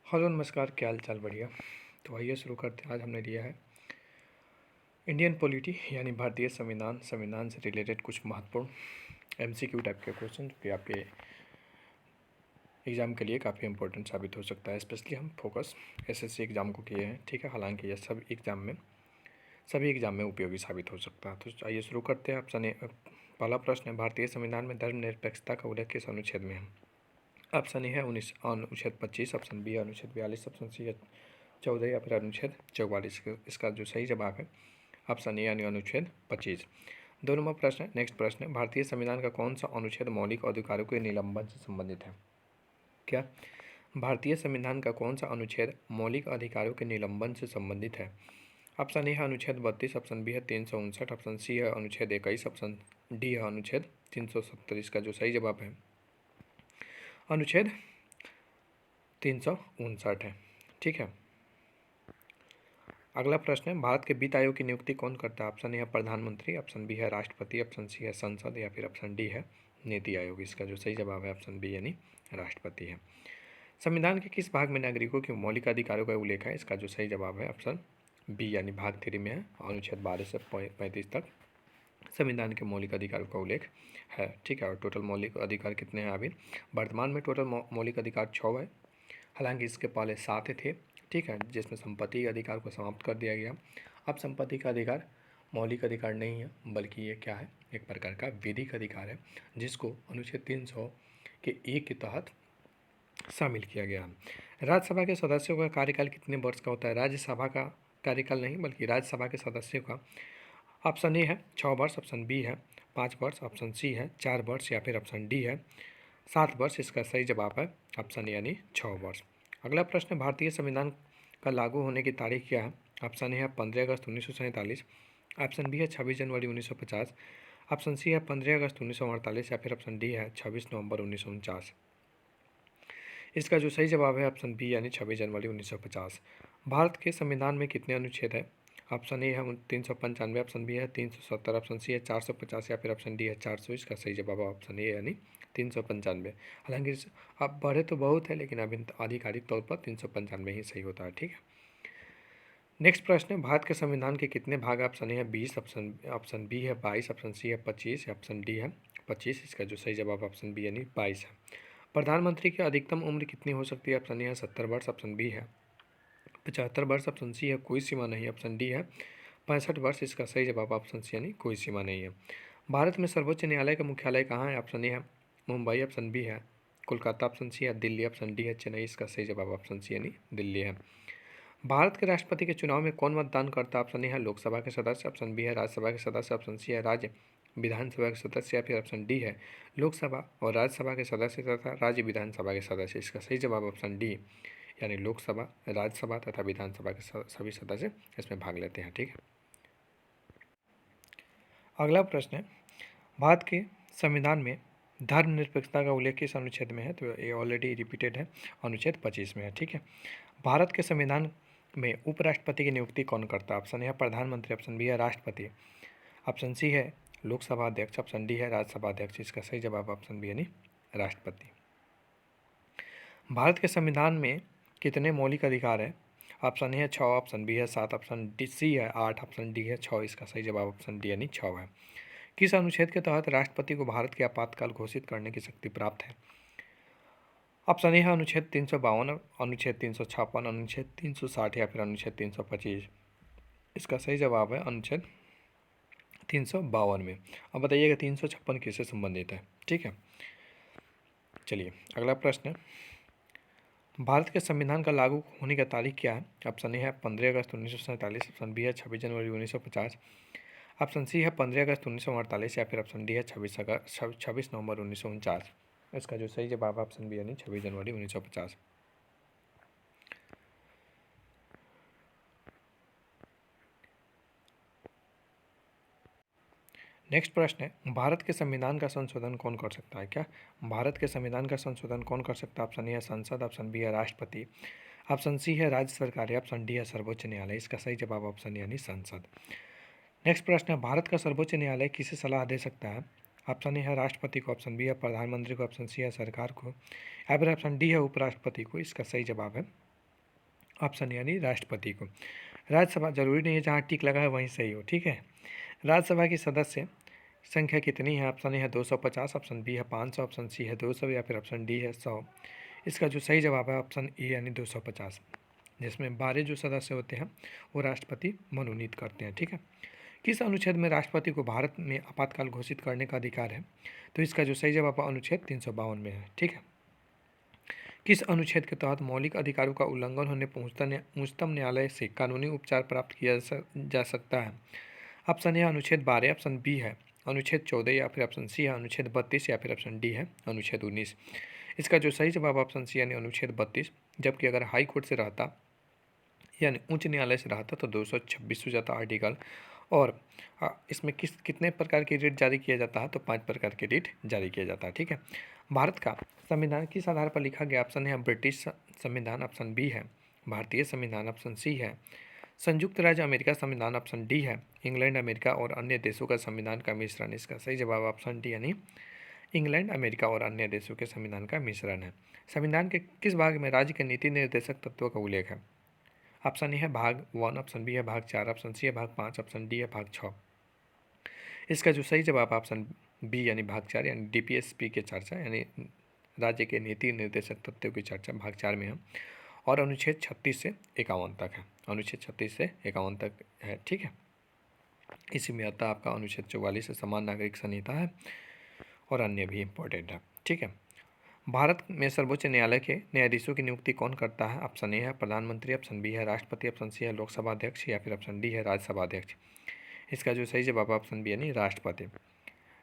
Hello नमस्कार, क्या हाल चाल? बढ़िया। तो आइए शुरू करते हैं। आज हमने लिया है इंडियन पॉलिटी यानी भारतीय संविधान, संविधान से रिलेटेड कुछ महत्वपूर्ण एमसीक्यू टाइप के क्वेश्चन जो कि आपके एग्ज़ाम के लिए काफ़ी इंपॉर्टेंट साबित हो सकता है। स्पेशली हम फोकस एसएससी एग्ज़ाम को किए हैं, ठीक है। हालांकि यह सभी एग्ज़ाम में उपयोगी साबित हो सकता है। तो आइए शुरू करते हैं। पहला प्रश्न है, भारतीय संविधान में धर्मनिरपेक्षता का उल्लेख किस अनुच्छेद में है? ऑप्शन ए है अनुच्छेद 25, ऑप्शन बी है अनुच्छेद 42, ऑप्शन सी है 14 या फिर अनुच्छेद 44। इसका जो सही जवाब है ऑप्शन ए यानी अनुच्छेद 25। 2 नंबर प्रश्न है, नेक्स्ट प्रश्न है, भारतीय संविधान का कौन सा अनुच्छेद मौलिक अधिकारों के निलंबन से संबंधित है? क्या भारतीय संविधान का कौन सा अनुच्छेद मौलिक अधिकारों के निलंबन से संबंधित है? ऑप्शन ए है अनुच्छेद 32, ऑप्शन बी है 359, ऑप्शन सी है अनुच्छेद 21, ऑप्शन डी है अनुच्छेद 370। इसका जो सही जवाब है अनुच्छेद 359 है, ठीक है। अगला प्रश्न है, भारत के वित्त आयोग की नियुक्ति कौन करता है? ऑप्शन ए है प्रधानमंत्री, ऑप्शन बी है राष्ट्रपति, ऑप्शन सी है संसद या फिर ऑप्शन डी है नीति आयोग। इसका जो सही जवाब है ऑप्शन बी यानी राष्ट्रपति है। संविधान के किस भाग में नागरिकों के मौलिक अधिकारों का उल्लेख है? इसका जो सही जवाब है ऑप्शन बी यानी भाग 3 में है। अनुच्छेद 12 से 35 तक संविधान के मौलिक अधिकारों का उल्लेख है, ठीक है। और टोटल मौलिक अधिकार कितने हैं? अभी वर्तमान में टोटल मौलिक अधिकार 6 है, हालांकि इसके पहले 7 थे, ठीक है, जिसमें संपत्ति के अधिकार को समाप्त कर दिया गया। अब संपत्ति का अधिकार मौलिक अधिकार नहीं है, बल्कि ये क्या है, एक प्रकार का विधिक अधिकार है, जिसको अनुच्छेद 300 के एक के तहत शामिल किया गया है। राज्यसभा के सदस्यों का कार्यकाल कितने वर्ष का होता है? राज्यसभा का कार्यकाल नहीं, बल्कि राज्यसभा के सदस्यों का ऑप्शन ए है 6 वर्ष, ऑप्शन बी है 5 वर्ष, ऑप्शन सी है 4 वर्ष या फिर ऑप्शन डी है 7 वर्ष। इसका सही जवाब है ऑप्शन ए यानी 6 वर्ष। अगला प्रश्न, भारतीय संविधान का लागू होने की तारीख क्या है? ऑप्शन ए है 15 अगस्त 1947, ऑप्शन बी है 26 जनवरी 1950, ऑप्शन सी है 15 अगस्त 1948 या फिर ऑप्शन डी है 26 नवंबर 1949। इसका जो सही जवाब है ऑप्शन बी यानी 26 जनवरी 1950। भारत के संविधान में कितने अनुच्छेद है? ऑप्शन ए है 395, ऑप्शन बी है 370, ऑप्शन सी है 450 या फिर ऑप्शन डी है 400। इसका सही जवाब है ऑप्शन ए यानी 395। हालांकि अब बढ़े तो बहुत है, लेकिन अभी आधिकारिक तौर पर 395 ही सही होता है, ठीक है। नेक्स्ट प्रश्न है, भारत के संविधान के कितने भाग? ऑप्शन ए है 20, ऑप्शन बी है 22, ऑप्शन सी है 25 या ऑप्शन डी है 25। इसका जो सही जवाब ऑप्शन बी यानी 22 है। प्रधानमंत्री की अधिकतम उम्र कितनी हो सकती है? ऑप्शन ए है 70 वर्ष, ऑप्शन बी है 75 वर्ष, ऑप्शन सी है कोई सीमा नहीं, ऑप्शन डी है 65 वर्ष। इसका सही जवाब ऑप्शन सी यानी कोई सीमा नहीं है। भारत में सर्वोच्च न्यायालय का मुख्यालय कहाँ है? ऑप्शन ए है मुंबई, ऑप्शन बी है कोलकाता, ऑप्शन सी है दिल्ली, ऑप्शन डी है चेन्नई। इसका सही जवाब ऑप्शन सी यानी दिल्ली है। भारत के राष्ट्रपति के चुनाव में कौन मतदान करता है? ऑप्शन ए है लोकसभा के सदस्य, ऑप्शन बी है राज्यसभा के सदस्य, ऑप्शन सी है राज्य विधानसभा के सदस्य या फिर ऑप्शन डी है लोकसभा और राज्यसभा के सदस्य तथा राज्य विधानसभा के सदस्य। इसका सही जवाब ऑप्शन डी यानी लोकसभा, राज्यसभा तथा विधानसभा के सभी सदस्य इसमें भाग लेते हैं, ठीक है। अगला प्रश्न है, भारत के संविधान में धर्मनिरपेक्षता का उल्लेख किस अनुच्छेद में है? तो ये ऑलरेडी रिपीटेड है, अनुच्छेद 25 में है, ठीक है। भारत के संविधान में उपराष्ट्रपति की नियुक्ति कौन करता है? ऑप्शन ए है प्रधानमंत्री, ऑप्शन बी है राष्ट्रपति, ऑप्शन सी है लोकसभा अध्यक्ष, ऑप्शन डी है राज्यसभा अध्यक्ष। इसका सही जवाब ऑप्शन बी यानी राष्ट्रपति। भारत के संविधान में कितने मौलिक अधिकार है? ऑप्शन ए है 6, ऑप्शन बी है 7, ऑप्शन डी सी है 8, ऑप्शन डी है 6। इसका सही जवाब ऑप्शन डी यानी 6 है। किस अनुच्छेद के तहत राष्ट्रपति को भारत के आपातकाल घोषित करने की शक्ति प्राप्त है? ऑप्शन ए है अनुच्छेद 352, अनुच्छेद 356, अनुच्छेद 360 या फिर अनुच्छेद 325। इसका सही जवाब है अनुच्छेद 352 में। अब बताइएगा 356 किससे संबंधित है, ठीक है। चलिए अगला प्रश्न है, भारत के संविधान का लागू होने का तारीख क्या है? ऑप्शन ए है 15 अगस्त 1947, ऑप्शन बी है 26 जनवरी 1950, ऑप्शन सी है 15 अगस्त 1948 या फिर ऑप्शन डी है 26 नवंबर 1949। इसका जो सही जवाब ऑप्शन बी यानी 26 जनवरी 1950। नेक्स्ट प्रश्न है, भारत के संविधान का संशोधन कौन कर सकता है? क्या भारत के संविधान का संशोधन कौन कर सकता है? ऑप्शन ए है संसद, ऑप्शन बी है राष्ट्रपति, ऑप्शन सी है राज्य सरकार या ऑप्शन डी है सर्वोच्च न्यायालय। इसका सही जवाब ऑप्शन यानी संसद। नेक्स्ट प्रश्न है, भारत का सर्वोच्च न्यायालय किसे सलाह दे सकता है? ऑप्शन ए है राष्ट्रपति को, ऑप्शन बी है प्रधानमंत्री को, ऑप्शन सी है सरकार को या फिर ऑप्शन डी है उपराष्ट्रपति को। इसका सही जवाब है ऑप्शन यानी राष्ट्रपति को। राज्यसभा जरूरी नहीं है जहाँ टिक लगा है वहीं सही हो, ठीक है। राज्यसभा की सदस्य संख्या कितनी है? ऑप्शन ए है 250, ऑप्शन बी है 500, ऑप्शन सी है 200 या फिर ऑप्शन डी है 100। इसका जो सही जवाब है ऑप्शन ए यानी 250, जिसमें 12 जो सदस्य होते हैं वो राष्ट्रपति मनोनीत करते हैं, ठीक है। किस अनुच्छेद में राष्ट्रपति को भारत में आपातकाल घोषित करने का अधिकार है? तो इसका जो सही जवाब अनुच्छेद 352 में है, ठीक है। किस अनुच्छेद के तहत मौलिक अधिकारों का उल्लंघन होने पर उच्चतम न्यायालय से कानूनी उपचार प्राप्त किया जा सकता है? ऑप्शन ए अनुच्छेद 12, ऑप्शन बी है अनुच्छेद 14 या फिर ऑप्शन सी है अनुच्छेद 32 या फिर ऑप्शन डी है अनुच्छेद 19। इसका जो सही जवाब ऑप्शन सी यानी अनुच्छेद 32, जबकि अगर हाई कोर्ट से रहता यानी उच्च न्यायालय से रहा था तो 226 हो जाता आर्टिकल। और इसमें कितने प्रकार की रिट जारी किया जाता है? तो 5 प्रकार के रिट जारी किया जाता है, ठीक है। भारत का संविधान किस आधार पर लिखा गया? ऑप्शन है ब्रिटिश संविधान, ऑप्शन बी है भारतीय संविधान, ऑप्शन सी है संयुक्त राज्य अमेरिका संविधान, ऑप्शन डी है इंग्लैंड अमेरिका और अन्य देशों का संविधान का मिश्रण। इसका सही जवाब ऑप्शन डी यानी इंग्लैंड अमेरिका और अन्य देशों के संविधान का मिश्रण है। संविधान के किस भाग में राज्य के नीति निर्देशक तत्वों का उल्लेख है? ऑप्शन ए है भाग 1, ऑप्शन बी है भाग 4, ऑप्शन सी है भाग 5, ऑप्शन डी है भाग 6। इसका जो सही जवाब ऑप्शन बी यानी भाग 4 यानी डीपीएसपी की चर्चा यानी राज्य के नीति निर्देशक तत्वों की चर्चा भाग 4 में है और अनुच्छेद 36 से 51 तक है। अनुच्छेद 36 से 51 तक है, ठीक है। इसी में आता आपका अनुच्छेद 44 से समान नागरिक संहिता है और अन्य भी इम्पोर्टेंट है, ठीक है। भारत में सर्वोच्च न्यायालय के न्यायाधीशों की नियुक्ति कौन करता है? ऑप्शन ए है प्रधानमंत्री, ऑप्शन बी है राष्ट्रपति, ऑप्शन सी है लोकसभा अध्यक्ष या फिर ऑप्शन डी है राज्यसभा अध्यक्ष। इसका जो सही जवाब ऑप्शन बी यानी राष्ट्रपति।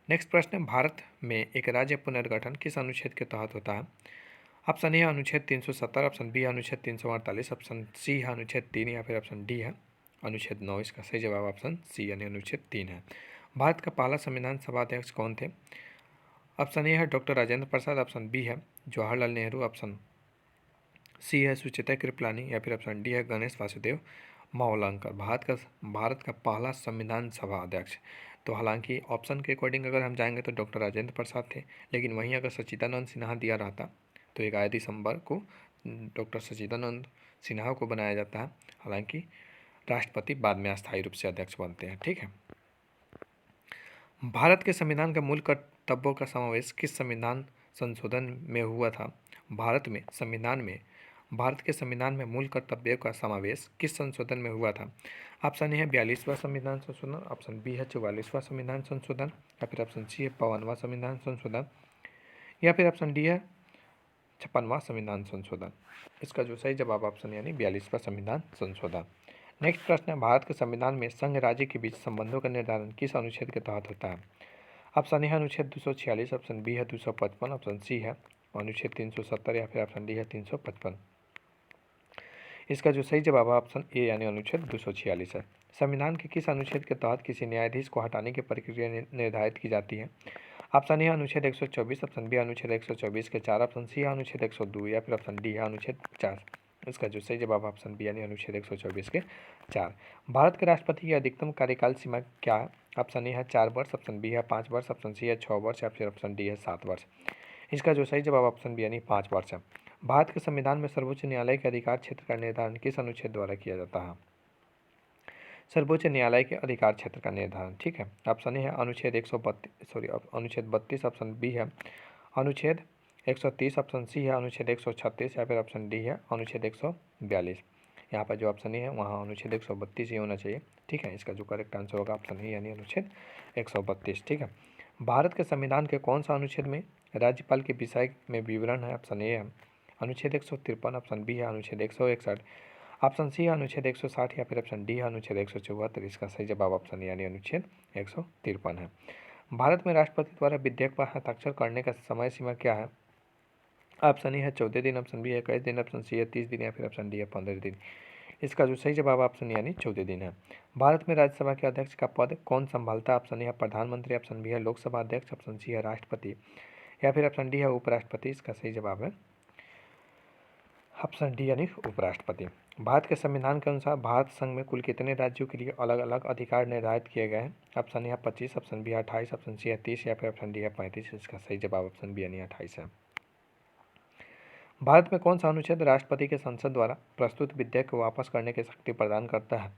नेक्स्ट प्रश्न है, भारत में एक राज्य पुनर्गठन किस अनुच्छेद के तहत होता है? ऑप्शन ए है अनुच्छेद 370, ऑप्शन बी है अनुच्छेद 348, ऑप्शन सी है अनुच्छेद 3 या फिर ऑप्शन डी है अनुच्छेद 9। इसका सही जवाब ऑप्शन सी यानी अनुच्छेद 3 है। भारत का पहला संविधान सभा अध्यक्ष कौन थे? ऑप्शन ए है doctor Rajendra Prasad, option B है जवाहरलाल नेहरू, ऑप्शन सी है सुचेता कृपलानी या फिर ऑप्शन डी है गणेश वासुदेव मावलंकर। भारत का पहला संविधान सभा अध्यक्ष, तो हालांकि ऑप्शन के अकॉर्डिंग अगर हम जाएंगे तो डॉक्टर राजेंद्र प्रसाद थे, लेकिन वहीं अगर सच्चिदानंद सिन्हा दिया रहता तो 11 दिसंबर को डॉक्टर सच्चिदानंद सिन्हा को बनाया जाता है। हालांकि राष्ट्रपति बाद में अस्थायी रूप से अध्यक्ष बनते हैं, ठीक है। भारत के संविधान के मूल कर्तव्यों का समावेश किस संविधान संशोधन में हुआ था? भारत के संविधान में मूल कर्तव्यों का समावेश किस संशोधन में हुआ था? ऑप्शन ए है 42वां संविधान संशोधन, ऑप्शन बी है 44वां संविधान संशोधन या फिर ऑप्शन सी है 52वां संविधान संशोधन या फिर ऑप्शन डी है 56वां संविधान संशोधन। इसका जो सही जवाब ऑप्शन यानी 42वां संविधान संशोधन। नेक्स्ट प्रश्न है, भारत के संविधान में संघ राज्य के बीच संबंधों का निर्धारण किस अनुच्छेद के तहत होता है? ऑप्शन ए है अनुच्छेद 246, ऑप्शन बी है 255, ऑप्शन सी है अनुच्छेद 370 या फिर ऑप्शन डी है 355। इसका जो सही जवाब है ऑप्शन ए यानी अनुच्छेद 246 है। संविधान के किस अनुच्छेद के तहत किसी न्यायाधीश को हटाने की प्रक्रिया निर्धारित की जाती है? ऑप्शन ए अनुच्छेद 124, ऑप्शन बी अनुच्छेद 124 के 4, ऑप्शन सी अनुच्छेद 102 या फिर ऑप्शन डी है अनुच्छेद 50। इसका जो सही जवाब ऑप्शन बी यानी अनुच्छेद 124 के 4। भारत के राष्ट्रपति की अधिकतम कार्यकाल सीमा क्या है? ऑप्शन ए है 4 वर्ष, ऑप्शन बी है 5 वर्ष, ऑप्शन सी है 6 वर्ष या फिर ऑप्शन डी है 7 वर्ष। इसका जो सही जवाब ऑप्शन बी यानी 5 वर्ष है। भारत के संविधान में सर्वोच्च न्यायालय के अधिकार क्षेत्र का निर्धारण किस अनुच्छेद द्वारा किया जाता है? सर्वोच्च न्यायालय के अधिकार क्षेत्र का निर्धारण, ठीक है। ऑप्शन ए है अनुच्छेद 32, ऑप्शन बी है अनुच्छेद 130, ऑप्शन सी है अनुच्छेद 136 या फिर ऑप्शन डी है अनुच्छेद 142। यहाँ पर जो ऑप्शन ए है वहाँ अनुच्छेद 132 ही होना चाहिए, ठीक है। इसका जो करेक्ट आंसर होगा ऑप्शन ए यानी अनुच्छेद 132, ठीक है। भारत के संविधान के कौन सा अनुच्छेद में राज्यपाल के विषय में विवरण है? ऑप्शन ए है अनुच्छेद 153, ऑप्शन बी है अनुच्छेद 161, ऑप्शन सी है अनुच्छेद 160 या फिर ऑप्शन डी है अनुच्छेद 174। इसका सही जवाब ऑप्शन यानी अनुच्छेद 153 है। भारत में राष्ट्रपति द्वारा विधेयक पर हस्ताक्षर करने का समय सीमा क्या है? ऑप्शन ए है 14 दिन, ऑप्शन बी है 21 दिन, ऑप्शन सी है 30 दिन या फिर ऑप्शन डी है 15 दिन। इसका जो सही जवाब ऑप्शन यानी 14 दिन है। भारत में राज्यसभा के अध्यक्ष का पद कौन संभालता है? ऑप्शन ए है प्रधानमंत्री, ऑप्शन बी है लोकसभा अध्यक्ष, ऑप्शन सी है राष्ट्रपति या फिर ऑप्शन डी है उपराष्ट्रपति। इसका सही जवाब है ऑप्शन डी यानी उपराष्ट्रपति। भारत के संविधान के अनुसार भारत संघ में कुल कितने राज्यों के लिए अलग अलग अधिकार निर्धारित किए गए हैं? ऑप्शन ए है 25, ऑप्शन बी है 28, ऑप्शन सी है 30 या फिर ऑप्शन डी है 35। इसका सही जवाब ऑप्शन बी यानी 28 है। भारत में कौन सा अनुच्छेद राष्ट्रपति के संसद द्वारा प्रस्तुत विधेयक को वापस करने की शक्ति प्रदान करता है?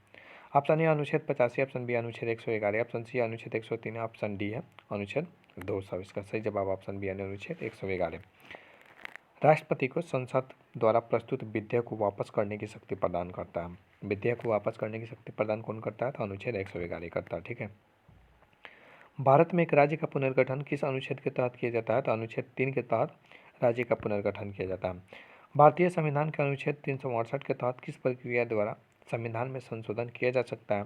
ऑप्शन ए अनुच्छेद 85, ऑप्शन बी अनुच्छेद 111, ऑप्शन सी अनुच्छेद 103, ऑप्शन डी है अनुच्छेद 200। इसका सही जवाब ऑप्शन बी यानी अनुच्छेद 111। राष्ट्रपति को संसद द्वारा प्रस्तुत विधेयक को वापस करने की शक्ति प्रदान करता है। विधेयक को वापस करने की शक्ति प्रदान कौन करता है? तो अनुच्छेद 111 करता है। ठीक है। भारत में एक राज्य का पुनर्गठन किस अनुच्छेद के तहत किया जाता है? तो अनुच्छेद 3 के तहत राज्य का पुनर्गठन किया जाता है। भारतीय संविधान के अनुच्छेद 368 के तहत किस प्रक्रिया द्वारा संविधान में संशोधन किया जा सकता है?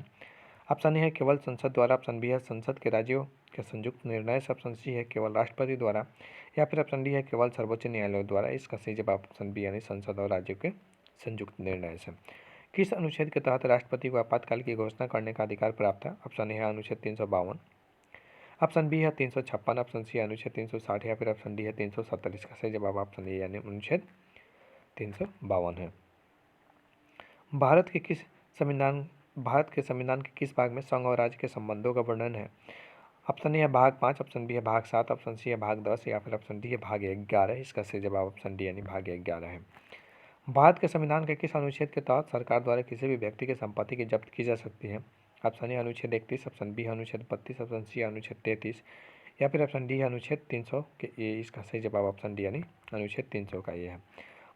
ऑप्शन ए है केवल संसद द्वारा, ऑप्शन बी है संसद के राज्यों के संयुक्त निर्णय से, ऑप्शन सी है केवल राष्ट्रपति द्वारा, या फिर ऑप्शन डी है केवल सर्वोच्च न्यायालय द्वारा। इसका सही जवाब ऑप्शन बी यानी संसद और राज्यों के संयुक्त निर्णय से। किस अनुच्छेद के तहत राष्ट्रपति को आपातकाल की घोषणा करने का अधिकार प्राप्त है? ऑप्शन ए है अनुच्छेद 352, ऑप्शन बी है 356, ऑप्शन सी है अनुच्छेद 360, या फिर ऑप्शन डी है 370। इसका सही जवाब ऑप्शन ए यानी अनुच्छेद 352 है। भारत के संविधान के किस भाग में संघ और राज्य के संबंधों का वर्णन है? ऑप्शन ए है भाग 5, ऑप्शन बी है भाग 7, ऑप्शन सी है भाग 10, या फिर ऑप्शन डी है भाग 11। इसका सही जवाब ऑप्शन डी यानी भाग 11 है। भारत के संविधान के किस अनुच्छेद के तहत सरकार द्वारा किसी भी व्यक्ति की संपत्ति की जब्त की जा सकती है? ऑप्शन ए अनुच्छेद 31, ऑप्शन बी अनुच्छेद 32, ऑप्शन सी अनुच्छेद 33, या फिर ऑप्शन डी अनुच्छेद 300 के ये। इसका सही जवाब ऑप्शन डी यानी अनुच्छेद 300 का ये है।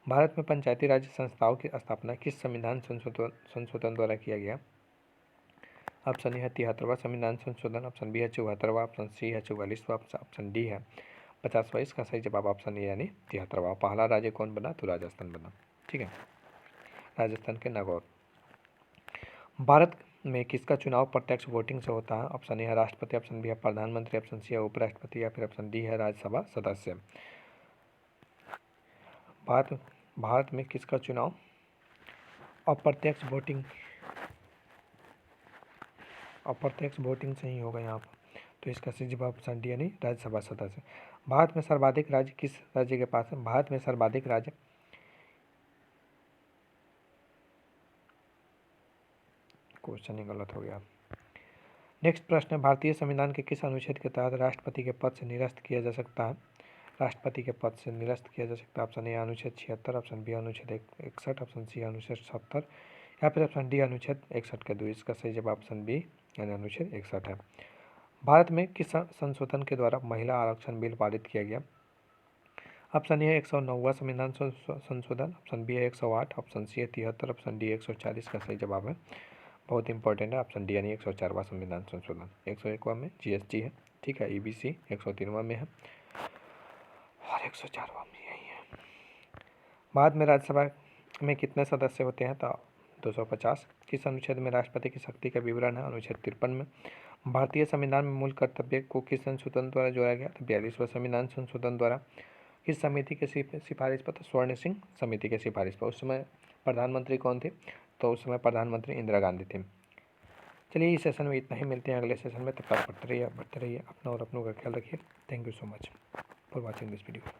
भारत में पंचायती राज संस्थाओं की स्थापना किस संविधान संशोधन द्वारा किया गया? ऑप्शन ए है 73वां संविधान संशोधन, ऑप्शन बी है 74वां, ऑप्शन सी है 44वां, ऑप्शन डी है 50वां। इसका सही जवाब ऑप्शन ए यानी 73वां। पहला राज्य कौन बना? तो राजस्थान बना। ठीक है, राजस्थान के नागौर। भारत में किसका चुनाव प्रत्यक्ष वोटिंग से होता है? ऑप्शन ए है राष्ट्रपति, ऑप्शन बी है प्रधानमंत्री, ऑप्शन सी है उपराष्ट्रपति, या फिर ऑप्शन डी है राज्यसभा सदस्य। भारत में किसका चुनाव अप्रत्यक्ष वोटिंग से ही होगा यहाँ पर। तो इसका सही जवाब ऑप्शन डी यानी राज्यसभा सदस्य। भारत में सर्वाधिक राज्य किस राज्य के पास है? भारत में सर्वाधिक राज्य क्वेश्चन ही गलत हो गया। नेक्स्ट प्रश्न है, भारतीय संविधान के किस अनुच्छेद के तहत राष्ट्रपति के पद से निरस्त किया जा सकता है? राष्ट्रपति के पद से निरस्त किया जा सकता है। ऑप्शन ए अनुच्छेद 76, ऑप्शन बी अनुच्छेद 61, ऑप्शन सी अनुच्छेद 70, या फिर ऑप्शन डी अनुच्छेद 61 के 2। इसका सही जवाब ऑप्शन बी यानी अनुच्छेद 61 है। भारत में किस संशोधन के द्वारा महिला आरक्षण बिल पारित किया गया? ऑप्शन ए 109वां संविधान संशोधन, ऑप्शन बी है 108, ऑप्शन सी है 73, ऑप्शन डी 140 का सही जवाब है। बहुत इंपॉर्टेंट है ऑप्शन डी यानी 104वां संविधान संशोधन। 101वां में जीएसटी है। ठीक है, ईबीसी 103वां में है और 104वां में यही है। भारत में राज्यसभा में कितने सदस्य होते हैं? तो 250। किस अनुच्छेद में राष्ट्रपति की शक्ति का विवरण है? अनुच्छेद 53 में। भारतीय संविधान में मूल कर्तव्य को किस संशोधन द्वारा जोड़ा गया? तो 42वां संविधान संशोधन द्वारा। किस समिति के सिफारिश पर? तो स्वर्ण सिंह समिति के सिफारिश पर। उस समय प्रधानमंत्री कौन थे? तो उस समय प्रधानमंत्री इंदिरा गांधी थी। चलिए इस सेशन में इतना ही, मिलते हैं अगले सेशन में। तब तक पढ़ते रहिए, बढ़ते रहिए, अपना और अपनों का ख्याल रखिए। Thank you so much for watching this video.